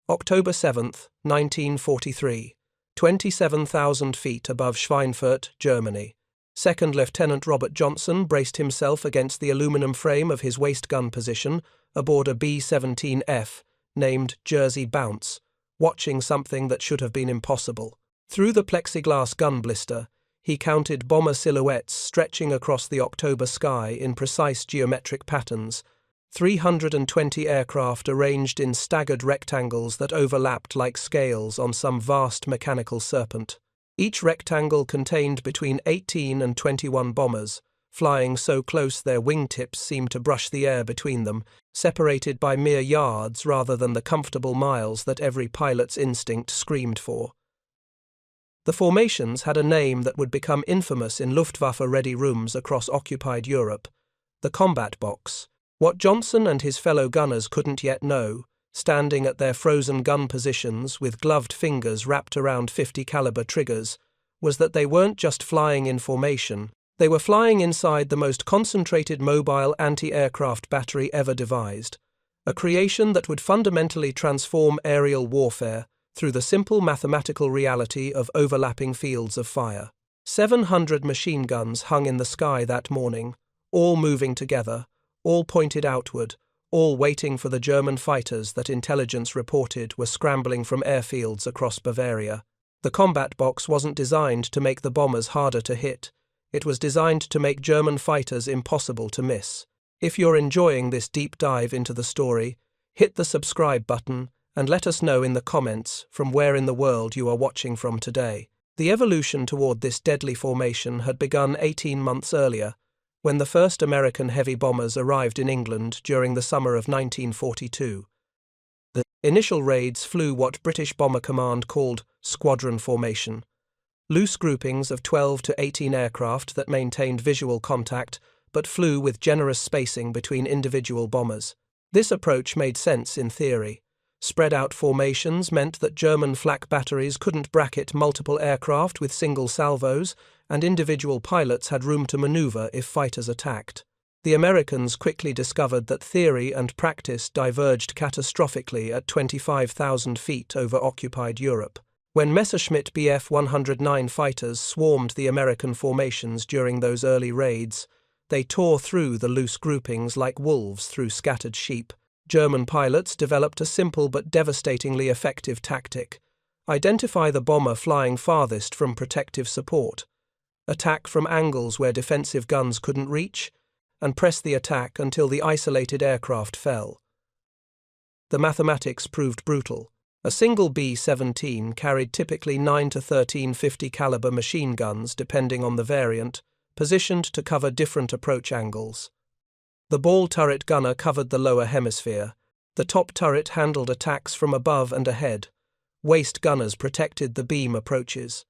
October 7, 1943, 27,000 feet above Schweinfurt, Germany. Second Lieutenant Robert Johnson braced himself against the aluminum frame of his waist gun position aboard a B-17F, named Jersey Bounce, watching something that should have been impossible. Through the plexiglass gun blister, he counted bomber silhouettes stretching across the October sky in precise geometric patterns, 320 aircraft arranged in staggered rectangles that overlapped like scales on some vast mechanical serpent. Each rectangle contained between 18 and 21 bombers, flying so close their wingtips seemed to brush the air between them, separated by mere yards rather than the comfortable miles that every pilot's instinct screamed for. The formations had a name that would become infamous in Luftwaffe-ready rooms across occupied Europe: the combat box. What Johnson and his fellow gunners couldn't yet know, standing at their frozen gun positions with gloved fingers wrapped around 50 caliber triggers, was that they weren't just flying in formation, they were flying inside the most concentrated mobile anti-aircraft battery ever devised, a creation that would fundamentally transform aerial warfare through the simple mathematical reality of overlapping fields of fire. 700 machine guns hung in the sky that morning, all moving together, all pointed outward, all waiting for the German fighters that intelligence reported were scrambling from airfields across Bavaria. The combat box wasn't designed to make the bombers harder to hit. It was designed to make German fighters impossible to miss. If you're enjoying this deep dive into the story, hit the subscribe button and let us know in the comments from where in the world you are watching from today. The evolution toward this deadly formation had begun 18 months earlier, when the first American heavy bombers arrived in England during the summer of 1942. The initial raids flew what British Bomber Command called squadron formation, loose groupings of 12 to 18 aircraft that maintained visual contact but flew with generous spacing between individual bombers. This approach made sense in theory. Spread-out formations meant that German flak batteries couldn't bracket multiple aircraft with single salvos, and individual pilots had room to maneuver if fighters attacked. The Americans quickly discovered that theory and practice diverged catastrophically at 25,000 feet over occupied Europe. When Messerschmitt Bf-109 fighters swarmed the American formations during those early raids, they tore through the loose groupings like wolves through scattered sheep. German pilots developed a simple but devastatingly effective tactic: identify the bomber flying farthest from protective support, attack from angles where defensive guns couldn't reach, and press the attack until the isolated aircraft fell. The mathematics proved brutal. A single B-17 carried typically 9 to 13 50 caliber machine guns depending on the variant, positioned to cover different approach angles. The ball turret gunner covered the lower hemisphere. The top turret handled attacks from above and ahead. Waist gunners protected the beam approaches.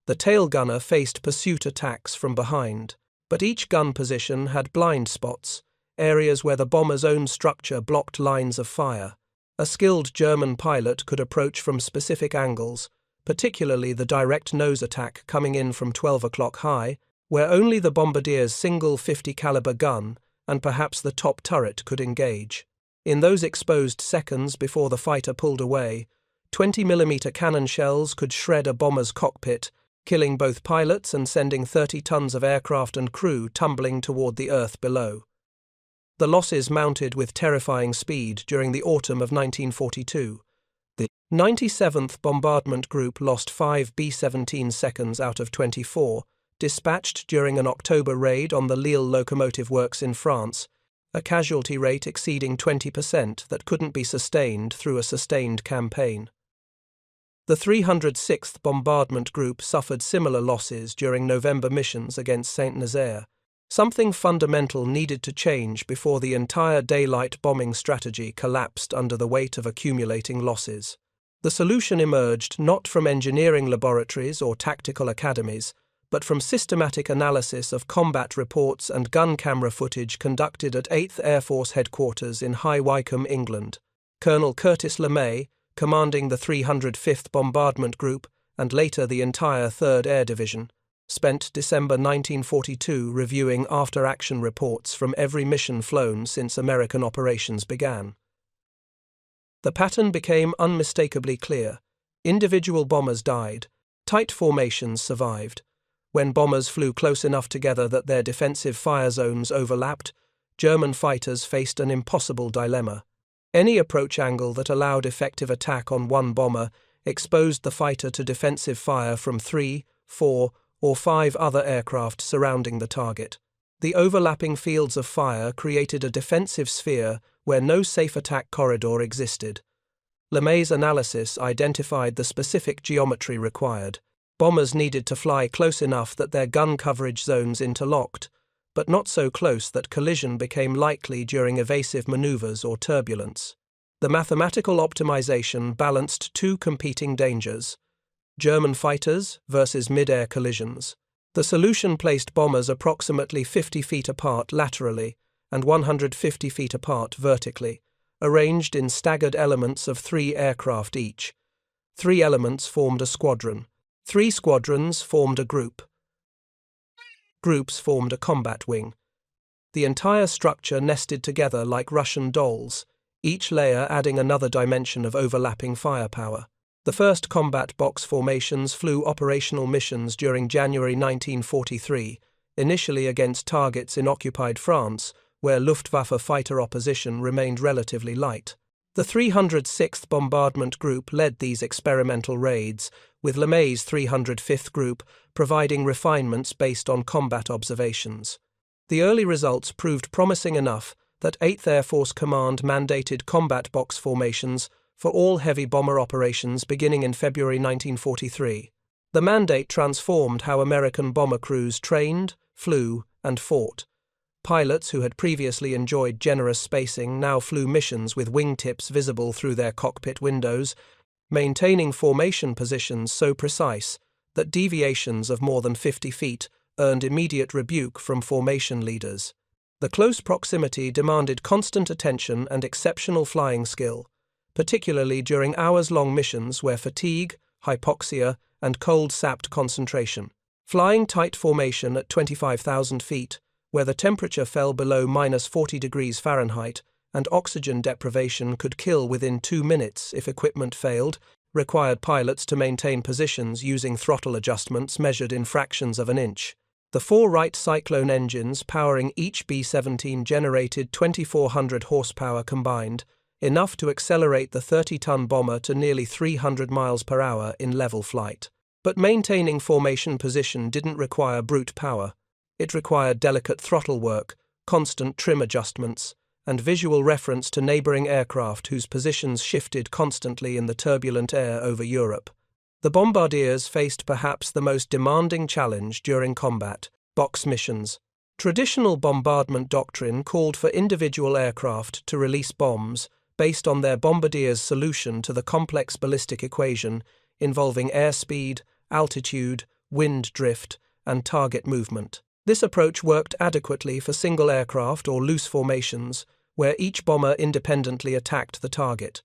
The tail gunner faced pursuit attacks from behind. But each gun position had blind spots, areas where the bomber's own structure blocked lines of fire. A skilled German pilot could approach from specific angles, particularly the direct nose attack coming in from 12 o'clock high, where only the bombardier's single 50 caliber gun and perhaps the top turret could engage. In those exposed seconds before the fighter pulled away, 20mm cannon shells could shred a bomber's cockpit, killing both pilots and sending 30 tons of aircraft and crew tumbling toward the earth below. The losses mounted with terrifying speed during the autumn of 1942. The 97th Bombardment Group lost 5 B-17 seconds out of 24, dispatched during an October raid on the Lille locomotive works in France, a casualty rate exceeding 20% that couldn't be sustained through a sustained campaign. The 306th Bombardment Group suffered similar losses during November missions against Saint-Nazaire. Something fundamental needed to change before the entire daylight bombing strategy collapsed under the weight of accumulating losses. The solution emerged not from engineering laboratories or tactical academies, but from systematic analysis of combat reports and gun camera footage conducted at 8th Air Force Headquarters in High Wycombe, England. Colonel Curtis LeMay, commanding the 305th Bombardment Group and later the entire 3rd Air Division, spent December 1942 reviewing after-action reports from every mission flown since American operations began. The pattern became unmistakably clear. Individual bombers died. Tight formations survived. When bombers flew close enough together that their defensive fire zones overlapped, German fighters faced an impossible dilemma. Any approach angle that allowed effective attack on one bomber exposed the fighter to defensive fire from 3, 4, or 5 other aircraft surrounding the target. The overlapping fields of fire created a defensive sphere where no safe attack corridor existed. LeMay's analysis identified the specific geometry required. Bombers needed to fly close enough that their gun coverage zones interlocked, but not so close that collision became likely during evasive maneuvers or turbulence. The mathematical optimization balanced two competing dangers: German fighters versus mid-air collisions. The solution placed bombers approximately 50 feet apart laterally and 150 feet apart vertically, arranged in staggered elements of 3 aircraft each. 3 elements formed a squadron. 3 squadrons formed a group. Groups formed a combat wing. The entire structure nested together like Russian dolls, each layer adding another dimension of overlapping firepower. The first combat box formations flew operational missions during January 1943, initially against targets in occupied France, where Luftwaffe fighter opposition remained relatively light. The 306th Bombardment Group led these experimental raids, with LeMay's 305th Group providing refinements based on combat observations. The early results proved promising enough that 8th Air Force Command mandated combat box formations for all heavy bomber operations beginning in February 1943. The mandate transformed how American bomber crews trained, flew, and fought. Pilots who had previously enjoyed generous spacing now flew missions with wingtips visible through their cockpit windows, maintaining formation positions so precise that deviations of more than 50 feet earned immediate rebuke from formation leaders. The close proximity demanded constant attention and exceptional flying skill, particularly during hours-long missions where fatigue, hypoxia, and cold sapped concentration. Flying tight formation at 25,000 feet, where the temperature fell below -40 degrees Fahrenheit and oxygen deprivation could kill within 2 minutes if equipment failed, required pilots to maintain positions using throttle adjustments measured in fractions of an inch. The 4 Wright Cyclone engines powering each B-17 generated 2,400 horsepower combined, enough to accelerate the 30-ton bomber to nearly 300 miles per hour in level flight. But maintaining formation position didn't require brute power. It required delicate throttle work, constant trim adjustments, and visual reference to neighboring aircraft whose positions shifted constantly in the turbulent air over Europe. The bombardiers faced perhaps the most demanding challenge during combat: box missions. Traditional bombardment doctrine called for individual aircraft to release bombs based on their bombardier's solution to the complex ballistic equation involving airspeed, altitude, wind drift, and target movement. This approach worked adequately for single aircraft or loose formations, where each bomber independently attacked the target.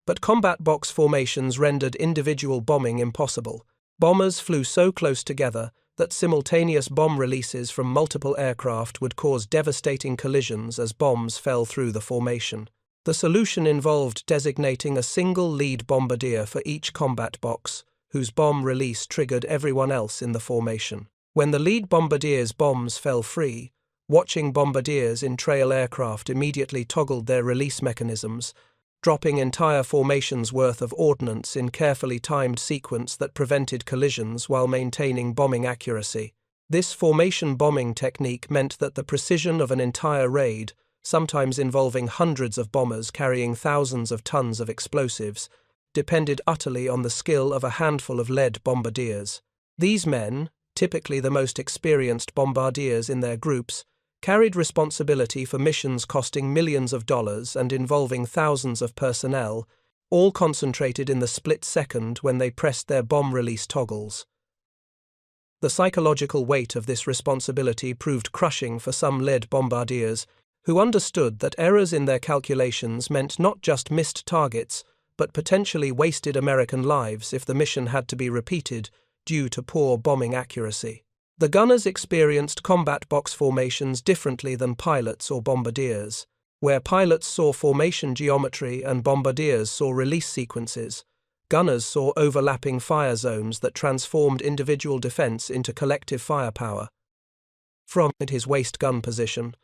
But combat box formations rendered individual bombing impossible. Bombers flew so close together that simultaneous bomb releases from multiple aircraft would cause devastating collisions as bombs fell through the formation. The solution involved designating a single lead bombardier for each combat box, whose bomb release triggered everyone else in the formation. When the lead bombardier's bombs fell free, watching bombardiers in trail aircraft immediately toggled their release mechanisms, dropping entire formations worth of ordnance in carefully timed sequence that prevented collisions while maintaining bombing accuracy. This formation bombing technique meant that the precision of an entire raid, sometimes involving hundreds of bombers carrying thousands of tons of explosives, depended utterly on the skill of a handful of lead bombardiers. These men, typically the most experienced bombardiers in their groups, carried responsibility for missions costing millions of dollars and involving thousands of personnel, all concentrated in the split second when they pressed their bomb release toggles. The psychological weight of this responsibility proved crushing for some lead bombardiers, who understood that errors in their calculations meant not just missed targets, but potentially wasted American lives if the mission had to be repeated due to poor bombing accuracy. The gunners experienced combat box formations differently than pilots or bombardiers. Where pilots saw formation geometry and bombardiers saw release sequences, gunners saw overlapping fire zones that transformed individual defense into collective firepower. From his waist gun position,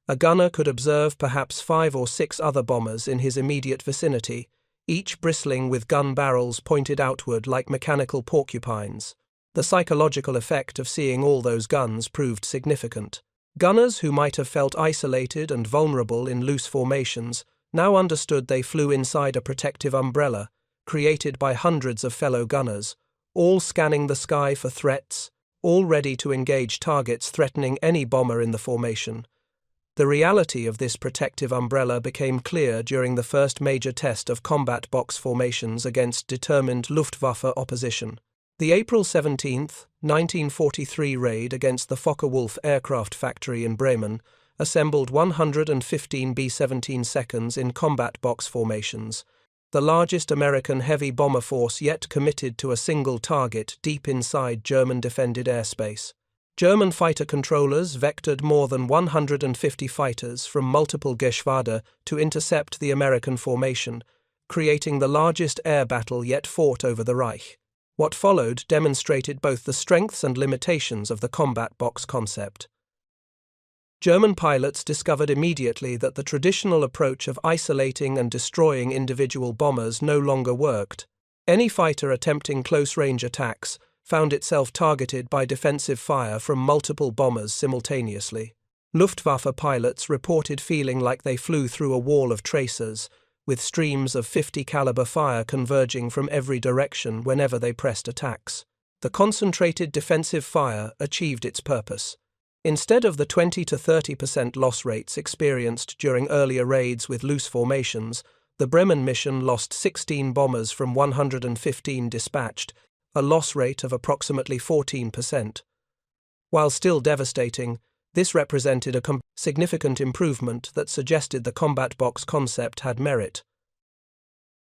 a gunner could observe perhaps 5 or 6 other bombers in his immediate vicinity, each bristling with gun barrels pointed outward like mechanical porcupines. The psychological effect of seeing all those guns proved significant. Gunners who might have felt isolated and vulnerable in loose formations now understood they flew inside a protective umbrella created by hundreds of fellow gunners, all scanning the sky for threats, all ready to engage targets threatening any bomber in the formation. The reality of this protective umbrella became clear during the first major test of combat box formations against determined Luftwaffe opposition. The April 17, 1943 raid against the Focke-Wulf aircraft factory in Bremen assembled 115 B-17 seconds in combat box formations, the largest American heavy bomber force yet committed to a single target deep inside German-defended airspace. German fighter controllers vectored more than 150 fighters from multiple Geschwader to intercept the American formation, creating the largest air battle yet fought over the Reich. What followed demonstrated both the strengths and limitations of the combat box concept. German pilots discovered immediately that the traditional approach of isolating and destroying individual bombers no longer worked. Any fighter attempting close-range attacks found itself targeted by defensive fire from multiple bombers simultaneously. Luftwaffe pilots reported feeling like they flew through a wall of tracers, with streams of 50 caliber fire converging from every direction whenever they pressed attacks. The concentrated defensive fire achieved its purpose. Instead of the 20 to 30% loss rates experienced during earlier raids with loose formations, the Bremen mission lost 16 bombers from 115 dispatched, a loss rate of approximately 14%. While still devastating, this represented a significant improvement that suggested the combat box concept had merit.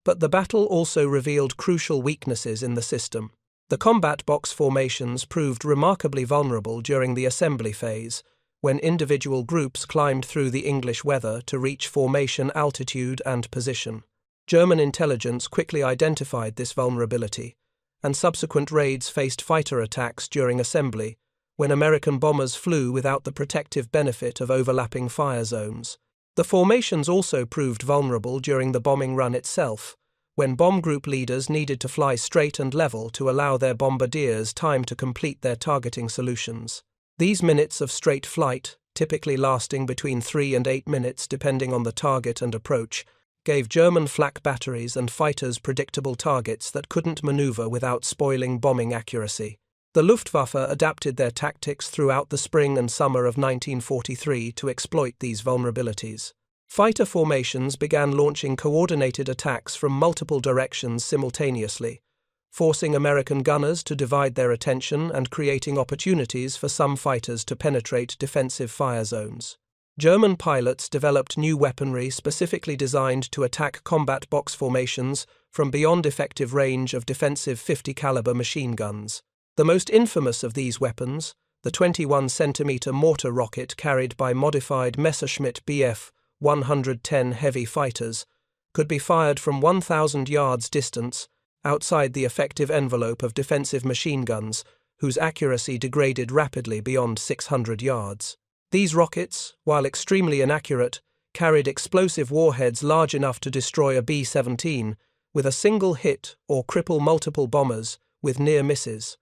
But the battle also revealed crucial weaknesses in the system. The combat box formations proved remarkably vulnerable during the assembly phase, when individual groups climbed through the English weather to reach formation altitude and position. German intelligence quickly identified this vulnerability, and subsequent raids faced fighter attacks during assembly, when American bombers flew without the protective benefit of overlapping fire zones. The formations also proved vulnerable during the bombing run itself, when bomb group leaders needed to fly straight and level to allow their bombardiers time to complete their targeting solutions. These minutes of straight flight, typically lasting between 3 and 8 minutes depending on the target and approach, gave German flak batteries and fighters predictable targets that couldn't maneuver without spoiling bombing accuracy. The Luftwaffe adapted their tactics throughout the spring and summer of 1943 to exploit these vulnerabilities. Fighter formations began launching coordinated attacks from multiple directions simultaneously, forcing American gunners to divide their attention and creating opportunities for some fighters to penetrate defensive fire zones. German pilots developed new weaponry specifically designed to attack combat box formations from beyond effective range of defensive 50 caliber machine guns. The most infamous of these weapons, the 21-centimeter mortar rocket carried by modified Messerschmitt Bf 110 heavy fighters, could be fired from 1,000 yards distance outside the effective envelope of defensive machine guns, whose accuracy degraded rapidly beyond 600 yards. These rockets, while extremely inaccurate, carried explosive warheads large enough to destroy a B-17 with a single hit or cripple multiple bombers with near misses.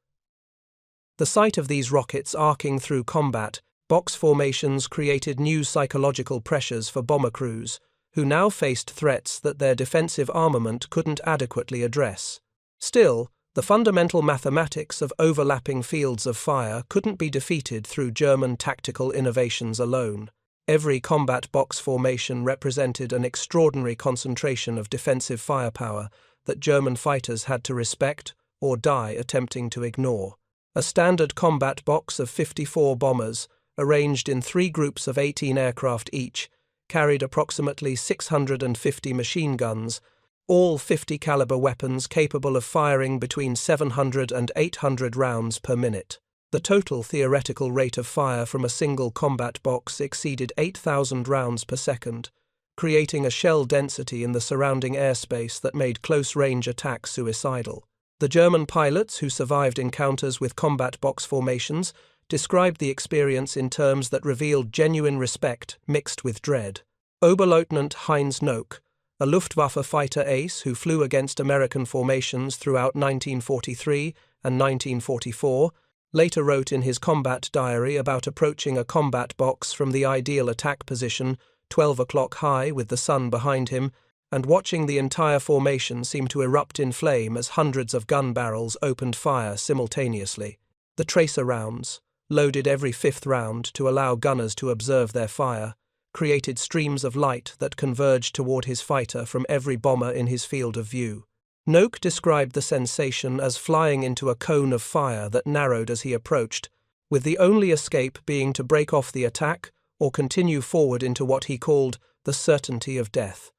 The sight of these rockets arcing through combat box formations created new psychological pressures for bomber crews, who now faced threats that their defensive armament couldn't adequately address. Still, the fundamental mathematics of overlapping fields of fire couldn't be defeated through German tactical innovations alone. Every combat box formation represented an extraordinary concentration of defensive firepower that German fighters had to respect or die attempting to ignore. A standard combat box of 54 bombers, arranged in 3 groups of 18 aircraft each, carried approximately 650 machine guns, all 50 caliber weapons capable of firing between 700 and 800 rounds per minute. The total theoretical rate of fire from a single combat box exceeded 8,000 rounds per second, creating a shell density in the surrounding airspace that made close-range attack suicidal. The German pilots who survived encounters with combat box formations described the experience in terms that revealed genuine respect mixed with dread. Oberleutnant Heinz Nock, a Luftwaffe fighter ace who flew against American formations throughout 1943 and 1944, later wrote in his combat diary about approaching a combat box from the ideal attack position, 12 o'clock high with the sun behind him, and watching the entire formation seem to erupt in flame as hundreds of gun barrels opened fire simultaneously. The tracer rounds, loaded every fifth round to allow gunners to observe their fire, created streams of light that converged toward his fighter from every bomber in his field of view. Nock described the sensation as flying into a cone of fire that narrowed as he approached, with the only escape being to break off the attack or continue forward into what he called the certainty of death.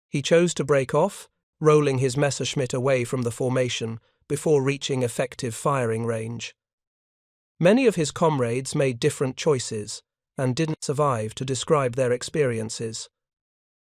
He chose to break off, rolling his Messerschmitt away from the formation before reaching effective firing range. Many of his comrades made different choices and didn't survive to describe their experiences.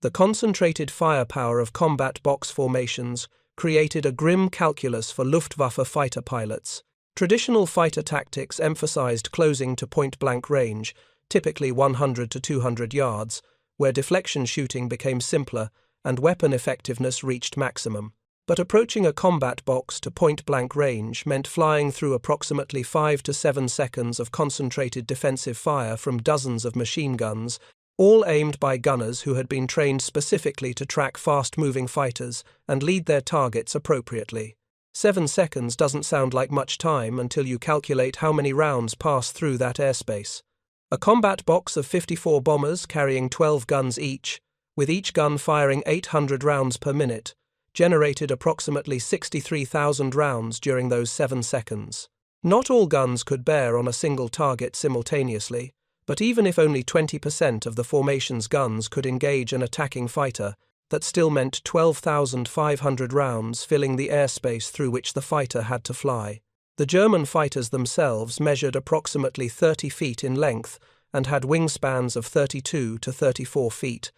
The concentrated firepower of combat box formations created a grim calculus for Luftwaffe fighter pilots. Traditional fighter tactics emphasized closing to point-blank range, typically 100 to 200 yards, where deflection shooting became simpler and weapon effectiveness reached maximum. But approaching a combat box to point-blank range meant flying through approximately 5 to 7 seconds of concentrated defensive fire from dozens of machine guns, all aimed by gunners who had been trained specifically to track fast-moving fighters and lead their targets appropriately. 7 seconds doesn't sound like much time until you calculate how many rounds pass through that airspace. A combat box of 54 bombers carrying 12 guns each, with each gun firing 800 rounds per minute, generated approximately 63,000 rounds during those 7 seconds. Not all guns could bear on a single target simultaneously, but even if only 20% of the formation's guns could engage an attacking fighter, that still meant 12,500 rounds filling the airspace through which the fighter had to fly. The German fighters themselves measured approximately 30 feet in length and had wingspans of 32 to 34 feet,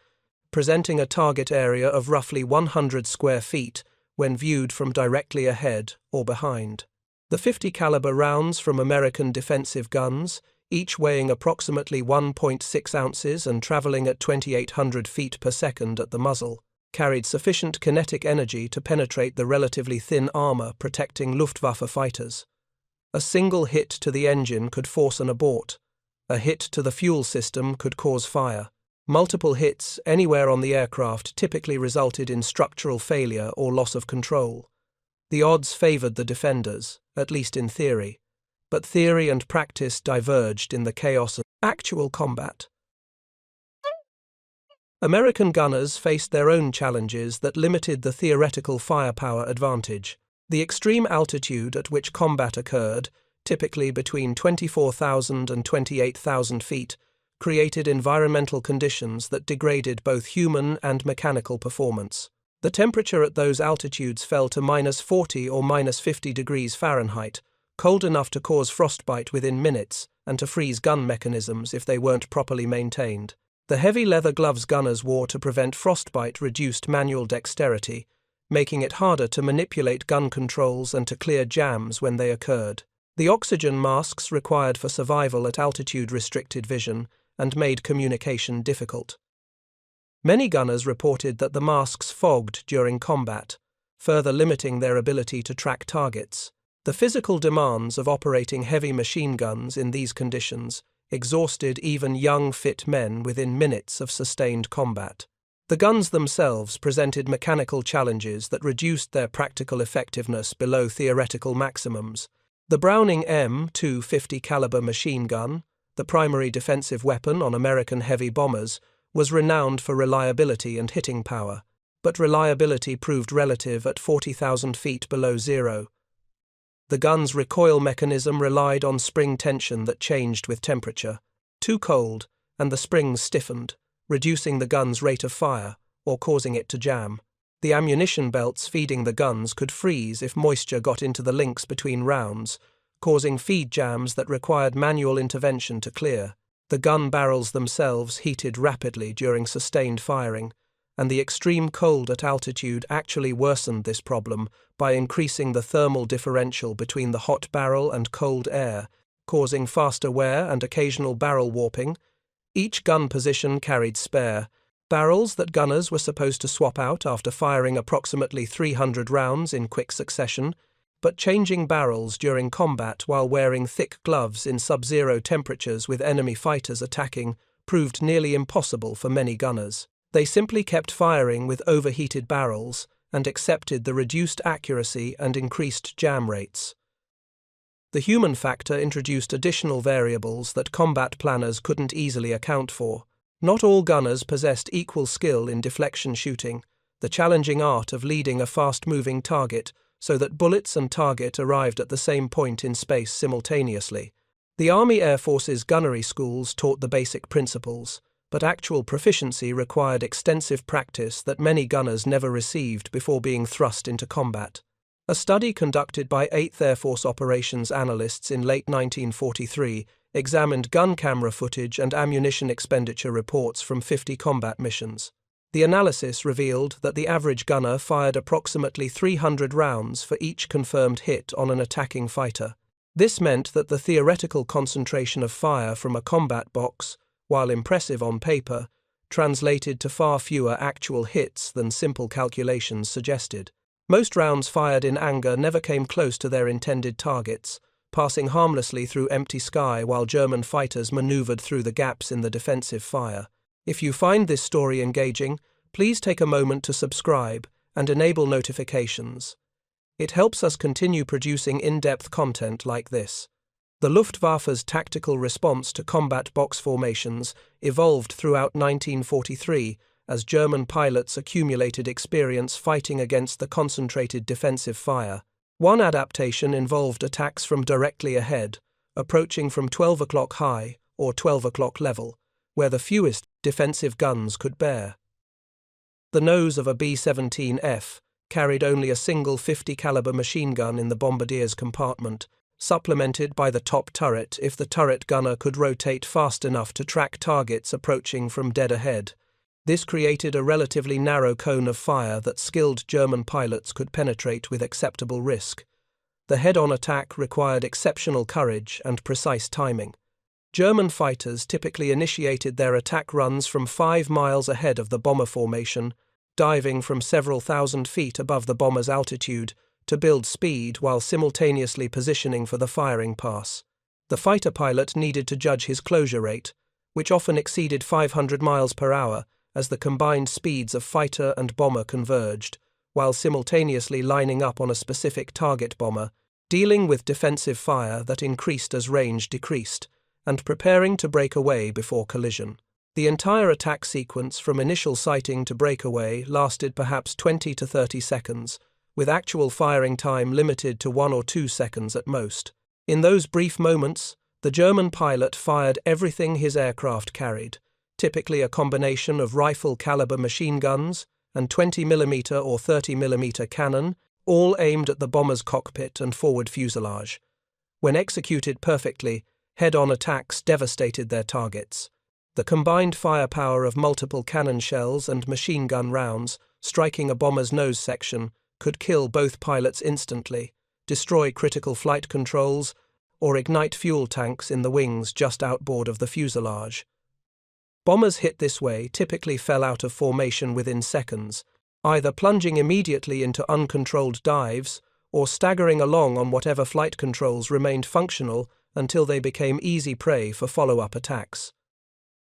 presenting a target area of roughly 100 square feet when viewed from directly ahead or behind. The 50 caliber rounds from American defensive guns, each weighing approximately 1.6 ounces and traveling at 2,800 feet per second at the muzzle, carried sufficient kinetic energy to penetrate the relatively thin armor protecting Luftwaffe fighters. A single hit to the engine could force an abort. A hit to the fuel system could cause fire. Multiple hits anywhere on the aircraft typically resulted in structural failure or loss of control. The odds favored the defenders, at least in theory, but theory and practice diverged in the chaos of actual combat. American gunners faced their own challenges that limited the theoretical firepower advantage. The extreme altitude at which combat occurred, typically between 24,000 and 28,000 feet, created environmental conditions that degraded both human and mechanical performance. The temperature at those altitudes fell to -40 or -50 degrees Fahrenheit, cold enough to cause frostbite within minutes and to freeze gun mechanisms if they weren't properly maintained. The heavy leather gloves gunners wore to prevent frostbite reduced manual dexterity, making it harder to manipulate gun controls and to clear jams when they occurred. The oxygen masks required for survival at altitude restricted vision and made communication difficult. Many gunners reported that the masks fogged during combat, further limiting their ability to track targets. The physical demands of operating heavy machine guns in these conditions exhausted even young, fit men within minutes of sustained combat. The guns themselves presented mechanical challenges that reduced their practical effectiveness below theoretical maximums. The Browning M250 caliber machine gun, the primary defensive weapon on American heavy bombers, was renowned for reliability and hitting power, but reliability proved relative at 40,000 feet below zero. The gun's recoil mechanism relied on spring tension that changed with temperature. Too cold, and the springs stiffened, reducing the gun's rate of fire or causing it to jam. The ammunition belts feeding the guns could freeze if moisture got into the links between rounds, causing feed jams that required manual intervention to clear. The gun barrels themselves heated rapidly during sustained firing, and the extreme cold at altitude actually worsened this problem by increasing the thermal differential between the hot barrel and cold air, causing faster wear and occasional barrel warping. Each gun position carried spare barrels that gunners were supposed to swap out after firing approximately 300 rounds in quick succession, but changing barrels during combat while wearing thick gloves in sub-zero temperatures with enemy fighters attacking proved nearly impossible for many gunners. They simply kept firing with overheated barrels and accepted the reduced accuracy and increased jam rates. The human factor introduced additional variables that combat planners couldn't easily account for. Not all gunners possessed equal skill in deflection shooting, the challenging art of leading a fast-moving target so that bullets and target arrived at the same point in space simultaneously. The Army Air Force's gunnery schools taught the basic principles, but actual proficiency required extensive practice that many gunners never received before being thrust into combat. A study conducted by 8th Air Force operations analysts in late 1943 examined gun camera footage and ammunition expenditure reports from 50 combat missions. The analysis revealed that the average gunner fired approximately 300 rounds for each confirmed hit on an attacking fighter. This meant that the theoretical concentration of fire from a combat box, while impressive on paper, translated to far fewer actual hits than simple calculations suggested. Most rounds fired in anger never came close to their intended targets, passing harmlessly through empty sky while German fighters maneuvered through the gaps in the defensive fire. If you find this story engaging, please take a moment to subscribe and enable notifications. It helps us continue producing in-depth content like this. The Luftwaffe's tactical response to combat box formations evolved throughout 1943 as German pilots accumulated experience fighting against the concentrated defensive fire. One adaptation involved attacks from directly ahead, approaching from 12 o'clock high or 12 o'clock level, where the fewest defensive guns could bear. The nose of a B-17F carried only a single 50 caliber machine gun in the bombardier's compartment, supplemented by the top turret if the turret gunner could rotate fast enough to track targets approaching from dead ahead. This created a relatively narrow cone of fire that skilled German pilots could penetrate with acceptable risk. The head-on attack required exceptional courage and precise timing. German fighters typically initiated their attack runs from 5 miles ahead of the bomber formation, diving from several thousand feet above the bomber's altitude to build speed while simultaneously positioning for the firing pass. The fighter pilot needed to judge his closure rate, which often exceeded 500 miles per hour, as the combined speeds of fighter and bomber converged, while simultaneously lining up on a specific target bomber, dealing with defensive fire that increased as range decreased, and preparing to break away before collision. The entire attack sequence from initial sighting to breakaway lasted perhaps 20 to 30 seconds, with actual firing time limited to 1 or 2 seconds at most. In those brief moments, the German pilot fired everything his aircraft carried, typically a combination of rifle-caliber machine guns and 20mm or 30mm cannon, all aimed at the bomber's cockpit and forward fuselage. When executed perfectly, head-on attacks devastated their targets. The combined firepower of multiple cannon shells and machine gun rounds, striking a bomber's nose section, could kill both pilots instantly, destroy critical flight controls, or ignite fuel tanks in the wings just outboard of the fuselage. Bombers hit this way typically fell out of formation within seconds, either plunging immediately into uncontrolled dives or staggering along on whatever flight controls remained functional until they became easy prey for follow-up attacks.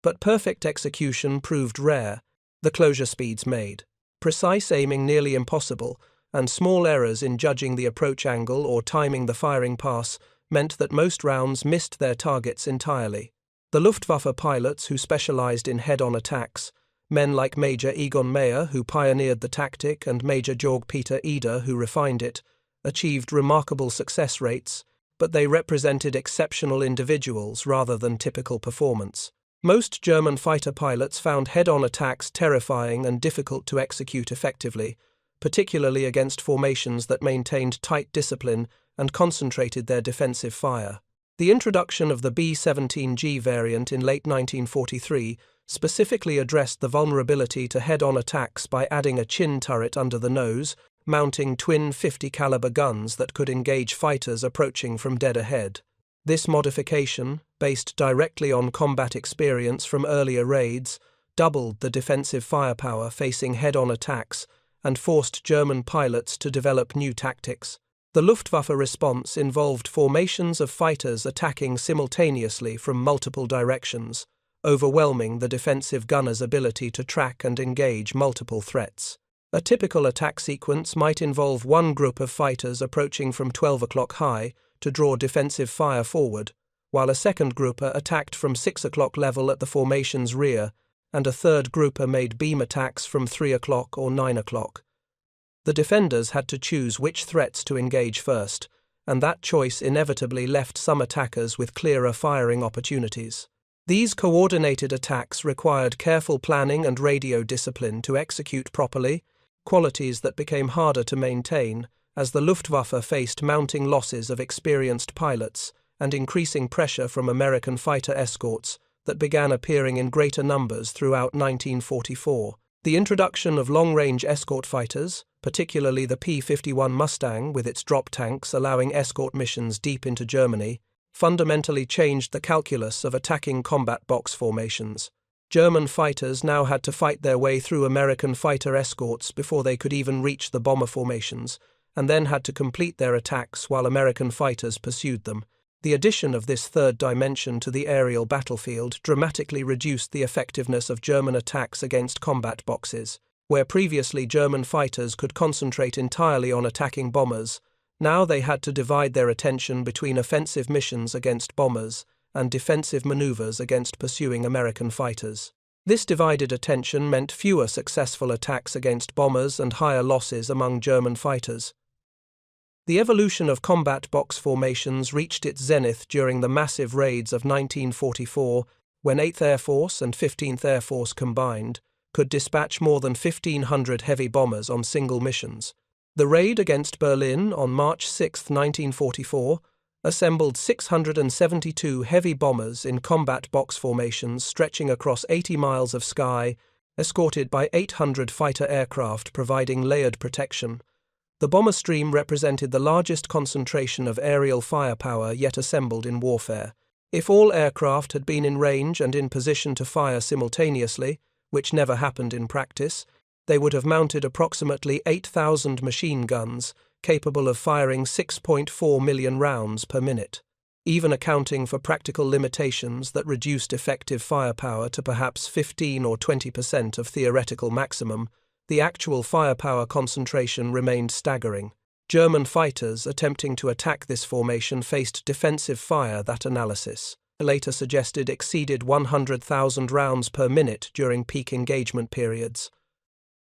But perfect execution proved rare, the closure speeds made. Precise aiming nearly impossible, and small errors in judging the approach angle or timing the firing pass meant that most rounds missed their targets entirely. The Luftwaffe pilots who specialized in head-on attacks, men like Major Egon Meyer, who pioneered the tactic, and Major Georg Peter Eder, who refined it, achieved remarkable success rates, but they represented exceptional individuals rather than typical performance. Most German fighter pilots found head-on attacks terrifying and difficult to execute effectively, particularly against formations that maintained tight discipline and concentrated their defensive fire. The introduction of the B-17G variant in late 1943 specifically addressed the vulnerability to head-on attacks by adding a chin turret under the nose, mounting twin 50-caliber guns that could engage fighters approaching from dead ahead. This modification, based directly on combat experience from earlier raids, doubled the defensive firepower facing head-on attacks and forced German pilots to develop new tactics. The Luftwaffe response involved formations of fighters attacking simultaneously from multiple directions, overwhelming the defensive gunners' ability to track and engage multiple threats. A typical attack sequence might involve one group of fighters approaching from 12 o'clock high to draw defensive fire forward, while a second grouper attacked from 6 o'clock level at the formation's rear, and a third grouper made beam attacks from 3 o'clock or 9 o'clock. The defenders had to choose which threats to engage first, and that choice inevitably left some attackers with clearer firing opportunities. These coordinated attacks required careful planning and radio discipline to execute properly, qualities that became harder to maintain as the Luftwaffe faced mounting losses of experienced pilots and increasing pressure from American fighter escorts that began appearing in greater numbers throughout 1944. The introduction of long-range escort fighters, particularly the P-51 Mustang with its drop tanks allowing escort missions deep into Germany, fundamentally changed the calculus of attacking combat box formations. German fighters now had to fight their way through American fighter escorts before they could even reach the bomber formations, and then had to complete their attacks while American fighters pursued them. The addition of this third dimension to the aerial battlefield dramatically reduced the effectiveness of German attacks against combat boxes. Where previously German fighters could concentrate entirely on attacking bombers, now they had to divide their attention between offensive missions against bombers and defensive maneuvers against pursuing American fighters. This divided attention meant fewer successful attacks against bombers and higher losses among German fighters. The evolution of combat box formations reached its zenith during the massive raids of 1944, when 8th Air Force and 15th Air Force combined could dispatch more than 1,500 heavy bombers on single missions. The raid against Berlin on March 6, 1944, assembled 672 heavy bombers in combat box formations stretching across 80 miles of sky, escorted by 800 fighter aircraft providing layered protection. The bomber stream represented the largest concentration of aerial firepower yet assembled in warfare. If all aircraft had been in range and in position to fire simultaneously, which never happened in practice, they would have mounted approximately 8,000 machine guns, capable of firing 6.4 million rounds per minute. Even accounting for practical limitations that reduced effective firepower to perhaps 15 or 20% of theoretical maximum, the actual firepower concentration remained staggering. German fighters attempting to attack this formation faced defensive fire that analysis later suggested exceeded 100,000 rounds per minute during peak engagement periods.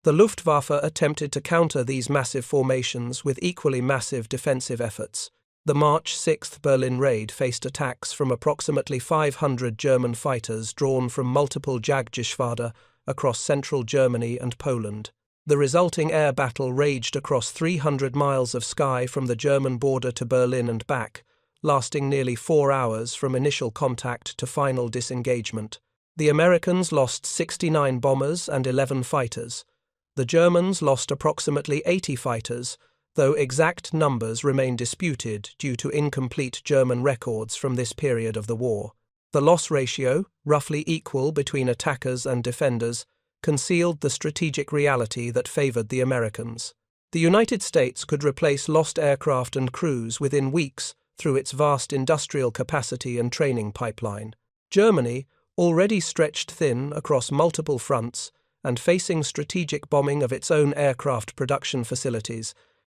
The Luftwaffe attempted to counter these massive formations with equally massive defensive efforts. The March 6th Berlin raid faced attacks from approximately 500 German fighters drawn from multiple Jagdgeschwader across central Germany and Poland. The resulting air battle raged across 300 miles of sky from the German border to Berlin and back, lasting nearly 4 hours from initial contact to final disengagement. The Americans lost 69 bombers and 11 fighters. The Germans lost approximately 80 fighters, though exact numbers remain disputed due to incomplete German records from this period of the war. The loss ratio, roughly equal between attackers and defenders, concealed the strategic reality that favored the Americans. The United States could replace lost aircraft and crews within weeks through its vast industrial capacity and training pipeline. Germany, already stretched thin across multiple fronts and facing strategic bombing of its own aircraft production facilities,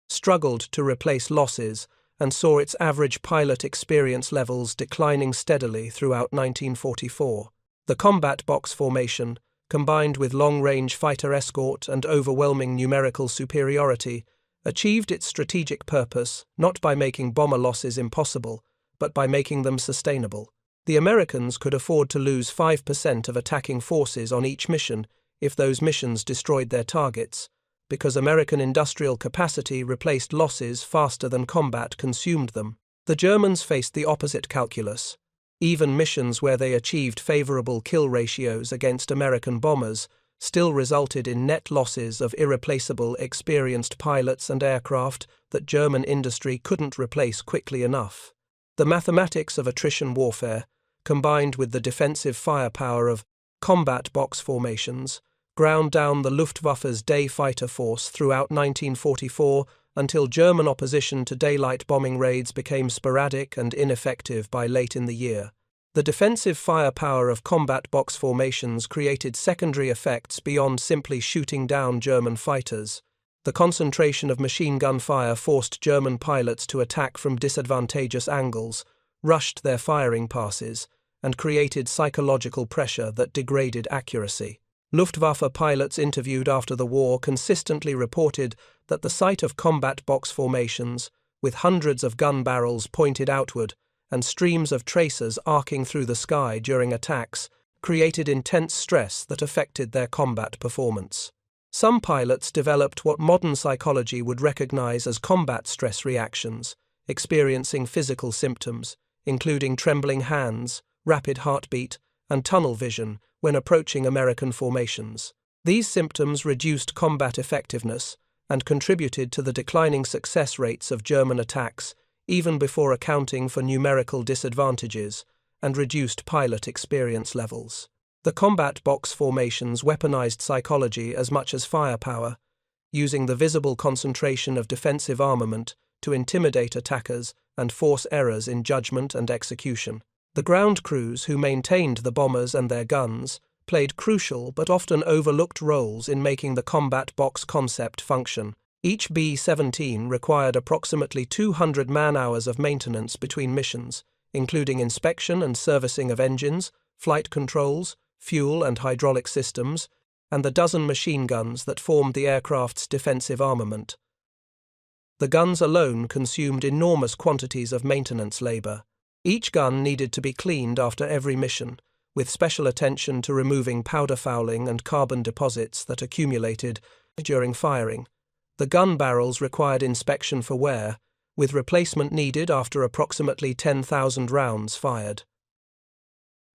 struggled to replace losses and saw its average pilot experience levels declining steadily throughout 1944. The combat box formation, combined with long-range fighter escort and overwhelming numerical superiority, achieved its strategic purpose not by making bomber losses impossible, but by making them sustainable. The Americans could afford to lose 5% of attacking forces on each mission if those missions destroyed their targets, because American industrial capacity replaced losses faster than combat consumed them. The Germans faced the opposite calculus. Even missions where they achieved favorable kill ratios against American bombers still resulted in net losses of irreplaceable, experienced pilots and aircraft that German industry couldn't replace quickly enough. The mathematics of attrition warfare, combined with the defensive firepower of combat box formations, ground down the Luftwaffe's day fighter force throughout 1944 until German opposition to daylight bombing raids became sporadic and ineffective by late in the year. The defensive firepower of combat box formations created secondary effects beyond simply shooting down German fighters. The concentration of machine gun fire forced German pilots to attack from disadvantageous angles, rushed their firing passes, and created psychological pressure that degraded accuracy. Luftwaffe pilots interviewed after the war consistently reported that the sight of combat box formations, with hundreds of gun barrels pointed outward and streams of tracers arcing through the sky during attacks, created intense stress that affected their combat performance. Some pilots developed what modern psychology would recognize as combat stress reactions, experiencing physical symptoms, including trembling hands, rapid heartbeat, and tunnel vision when approaching American formations. These symptoms reduced combat effectiveness and contributed to the declining success rates of German attacks, even before accounting for numerical disadvantages and reduced pilot experience levels. The combat box formations weaponized psychology as much as firepower, using the visible concentration of defensive armament to intimidate attackers and force errors in judgment and execution. The ground crews who maintained the bombers and their guns played crucial but often overlooked roles in making the combat box concept function. Each B-17 required approximately 200 man-hours of maintenance between missions, including inspection and servicing of engines, flight controls, fuel and hydraulic systems, and the dozen machine guns that formed the aircraft's defensive armament. The guns alone consumed enormous quantities of maintenance labor. Each gun needed to be cleaned after every mission, with special attention to removing powder fouling and carbon deposits that accumulated during firing. The gun barrels required inspection for wear, with replacement needed after approximately 10,000 rounds fired.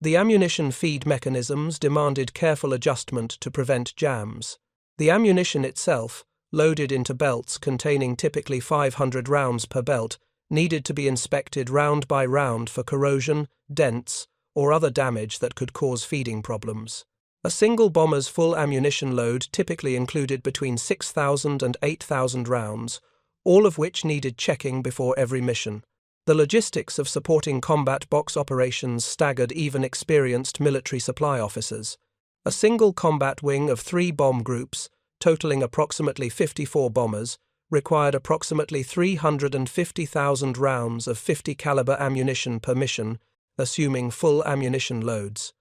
The ammunition feed mechanisms demanded careful adjustment to prevent jams. The ammunition itself, loaded into belts containing typically 500 rounds per belt, needed to be inspected round by round for corrosion, dents, or other damage that could cause feeding problems. A single bomber's full ammunition load typically included between 6,000 and 8,000 rounds, all of which needed checking before every mission. The logistics of supporting combat box operations staggered even experienced military supply officers. A single combat wing of 3 bomb groups, totaling approximately 54 bombers, required approximately 350,000 rounds of 50 caliber ammunition per mission, assuming full ammunition loads.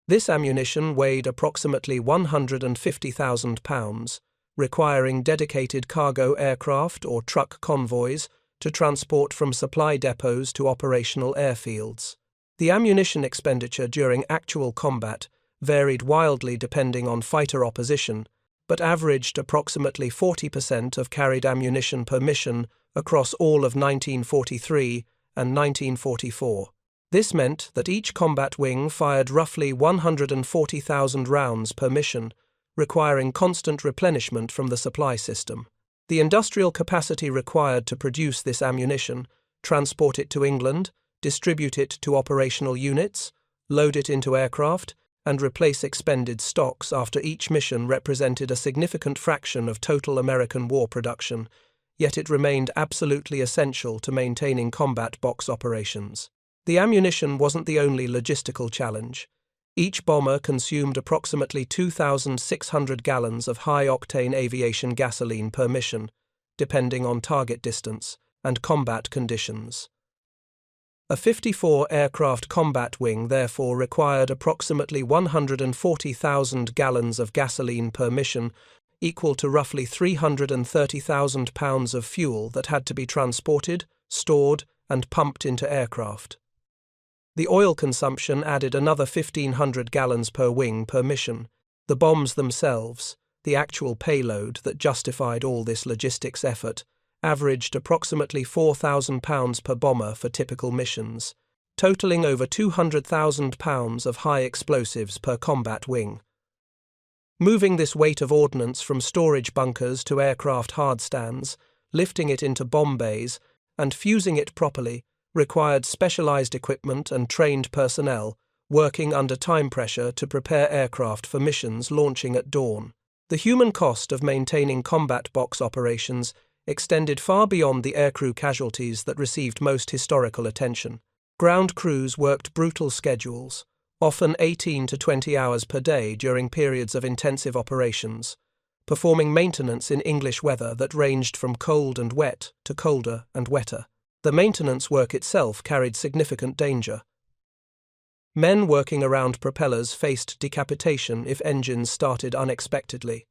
This ammunition weighed approximately 150,000 pounds, requiring dedicated cargo aircraft or truck convoys to transport from supply depots to operational airfields. The ammunition expenditure during actual combat varied wildly depending on fighter opposition, but averaged approximately 40% of carried ammunition per mission across all of 1943 and 1944. This meant that each combat wing fired roughly 140,000 rounds per mission, requiring constant replenishment from the supply system. The industrial capacity required to produce this ammunition, transport it to England, distribute it to operational units, load it into aircraft, and replace expended stocks after each mission represented a significant fraction of total American war production, yet it remained absolutely essential to maintaining combat box operations. The ammunition wasn't the only logistical challenge. Each bomber consumed approximately 2,600 gallons of high-octane aviation gasoline per mission, depending on target distance and combat conditions. A 54-aircraft combat wing therefore required approximately 140,000 gallons of gasoline per mission, equal to roughly 330,000 pounds of fuel that had to be transported, stored, and pumped into aircraft. The oil consumption added another 1,500 gallons per wing per mission. The bombs themselves, the actual payload that justified all this logistics effort, averaged approximately £4,000 per bomber for typical missions, totaling over £200,000 of high explosives per combat wing. Moving this weight of ordnance from storage bunkers to aircraft hardstands, lifting it into bomb bays, and fusing it properly required specialized equipment and trained personnel working under time pressure to prepare aircraft for missions launching at dawn. The human cost of maintaining combat box operations extended far beyond the aircrew casualties that received most historical attention. Ground crews worked brutal schedules, often 18 to 20 hours per day during periods of intensive operations, performing maintenance in English weather that ranged from cold and wet to colder and wetter. The maintenance work itself carried significant danger. Men working around propellers faced decapitation if engines started unexpectedly.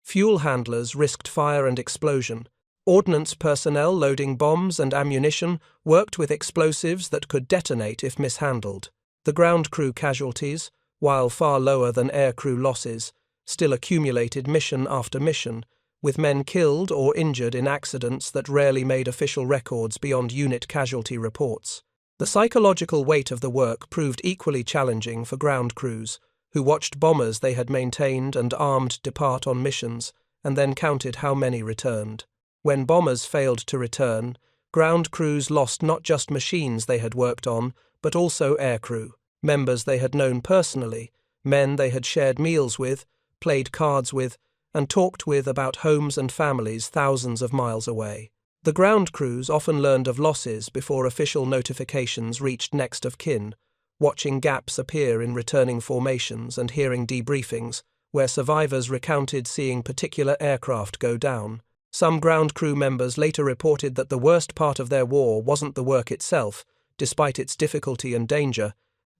Fuel handlers risked fire and explosion. Ordnance personnel loading bombs and ammunition worked with explosives that could detonate if mishandled. The ground crew casualties, while far lower than aircrew losses, still accumulated mission after mission, with men killed or injured in accidents that rarely made official records beyond unit casualty reports. The psychological weight of the work proved equally challenging for ground crews, who watched bombers they had maintained and armed depart on missions, and then counted how many returned. When bombers failed to return, ground crews lost not just machines they had worked on, but also aircrew, members they had known personally, men they had shared meals with, played cards with, and talked with about homes and families thousands of miles away. The ground crews often learned of losses before official notifications reached next of kin, watching gaps appear in returning formations and hearing debriefings, where survivors recounted seeing particular aircraft go down. Some ground crew members later reported that the worst part of their war wasn't the work itself, despite its difficulty and danger,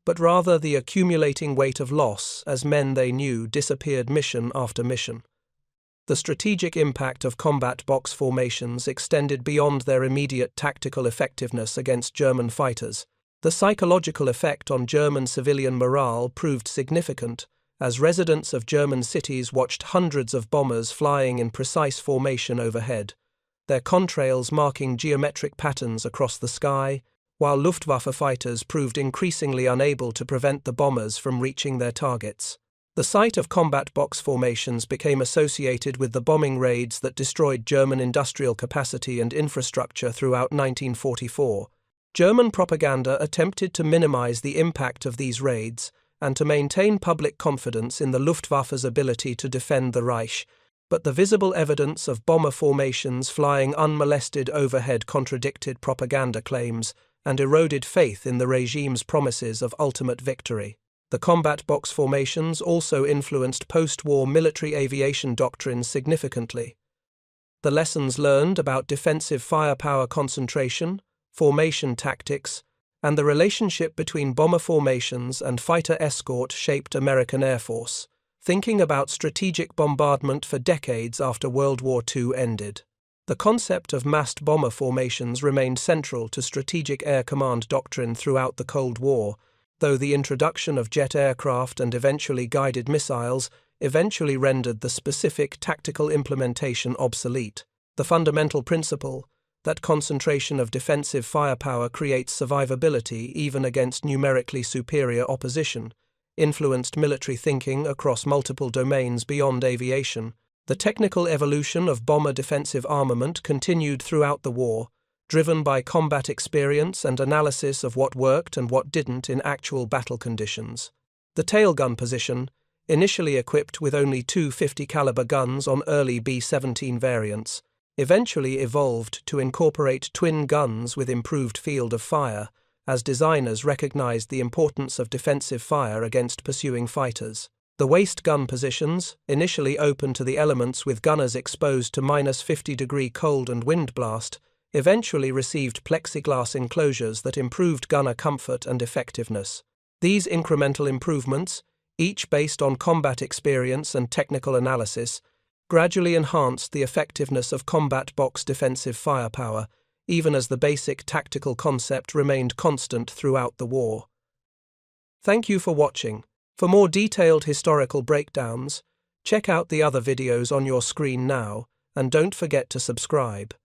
but rather the accumulating weight of loss as men they knew disappeared mission after mission. The strategic impact of combat box formations extended beyond their immediate tactical effectiveness against German fighters. The psychological effect on German civilian morale proved significant, as residents of German cities watched hundreds of bombers flying in precise formation overhead, their contrails marking geometric patterns across the sky, while Luftwaffe fighters proved increasingly unable to prevent the bombers from reaching their targets. The sight of combat box formations became associated with the bombing raids that destroyed German industrial capacity and infrastructure throughout 1944. German propaganda attempted to minimize the impact of these raids and to maintain public confidence in the Luftwaffe's ability to defend the Reich, but the visible evidence of bomber formations flying unmolested overhead contradicted propaganda claims and eroded faith in the regime's promises of ultimate victory. The combat box formations also influenced post-war military aviation doctrines significantly. The lessons learned about defensive firepower concentration, formation tactics, and the relationship between bomber formations and fighter escort shaped American Air Force, thinking about strategic bombardment for decades after World War II ended. The concept of massed bomber formations remained central to Strategic Air Command doctrine throughout the Cold War, though the introduction of jet aircraft and eventually guided missiles eventually rendered the specific tactical implementation obsolete. The fundamental principle, that concentration of defensive firepower creates survivability even against numerically superior opposition, influenced military thinking across multiple domains beyond aviation. The technical evolution of bomber defensive armament continued throughout the war, driven by combat experience and analysis of what worked and what didn't in actual battle conditions. The tailgun position, initially equipped with only two 50-caliber guns on early B-17 variants, eventually evolved to incorporate twin guns with improved field of fire, as designers recognized the importance of defensive fire against pursuing fighters. The waist gun positions, initially open to the elements with gunners exposed to -50-degree cold and wind blast, eventually received plexiglass enclosures that improved gunner comfort and effectiveness. These incremental improvements, each based on combat experience and technical analysis, gradually enhanced the effectiveness of combat box defensive firepower, even as the basic tactical concept remained constant throughout the war. Thank you for watching. For more detailed historical breakdowns, check out the other videos on your screen now, and don't forget to subscribe.